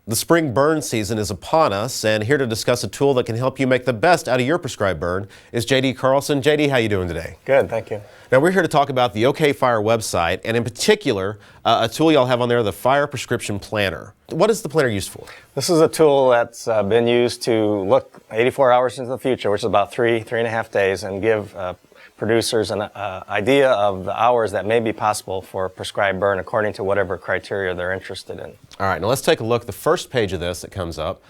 The spring burn season is upon us, and here to discuss a tool that can help you make the best out of your prescribed burn is J.D. Carlson. J.D., how you doing today? Good, thank you. Now we're here to talk about the OK Fire website, and in particular, a tool y'all have on there, the Fire Prescription Planner. What is the planner used for? This is a tool that's been used to look 84 hours into the future, which is about three and a half days, and give producers an idea of the hours that may be possible for prescribed burn according to whatever criteria they're interested in. All right, now let's take a look. The first page of this that comes up,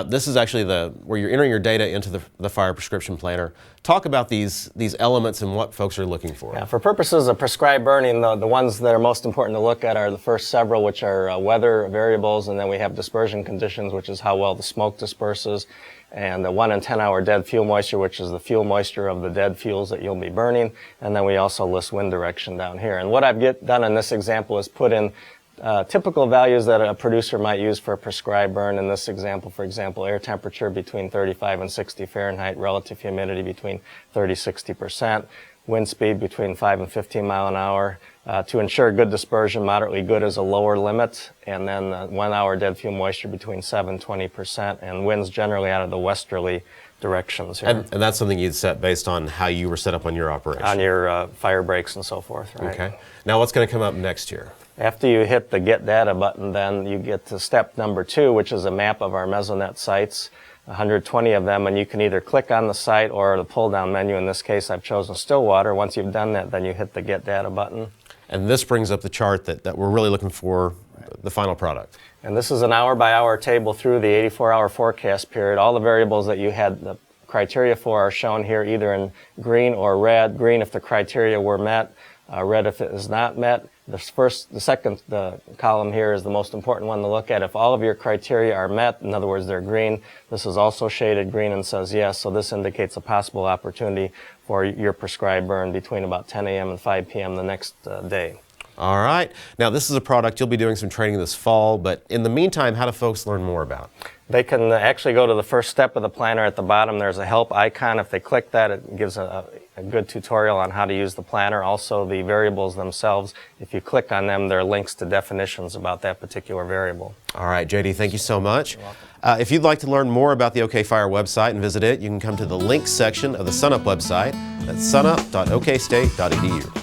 this is actually where you're entering your data into the Fire Prescription Planner. Talk about these elements and what folks are looking for. Yeah, for purposes of prescribed burning, the ones that are most important to look at are the first several, which are weather variables, and then we have dispersion conditions, which is how well the smoke disperses, and the 1 in 10 hour dead fuel moisture, which is the fuel moisture of the dead fuels that you'll be burning, and then we also list wind direction down here. And what I've done in this example is put in typical values that a producer might use for a prescribed burn. In this example, for example, air temperature between 35 and 60 Fahrenheit, relative humidity between 30-60%, wind speed between 5 and 15 mile an hour. To ensure good dispersion, moderately good is a lower limit, and then 1 hour dead fuel moisture between 7 and 20%, and winds generally out of the westerly directions here. And that's something you'd set based on how you were set up on your operation? On your fire breaks and so forth, right? Okay. Now what's going to come up next here? After you hit the Get Data button, then you get to step number 2, which is a map of our Mesonet sites, 120 of them, and you can either click on the site or the pull-down menu. In this case, I've chosen Stillwater. Once you've done that, then you hit the Get Data button. And this brings up the chart that we're really looking for, the final product. And this is an hour-by-hour table through the 84-hour forecast period. All the variables that you had the criteria for are shown here either in green or red. Green if the criteria were met, red if it is not met. The column here is the most important one to look at. If all of your criteria are met, in other words, they're green, this is also shaded green and says yes, so this indicates a possible opportunity for your prescribed burn between about 10 a.m. and 5 p.m. the next day. All right. Now, this is a product you'll be doing some training this fall, but in the meantime, how do folks learn more about? They can actually go to the first step of the planner at the bottom. There's a help icon. If they click that, it gives a good tutorial on how to use the planner. Also, the variables themselves, if you click on them, there are links to definitions about that particular variable. All right, JD, thank you so much. If you'd like to learn more about the OK Fire website and visit it, you can come to the links section of the SUNUP website. That's sunup.okstate.edu.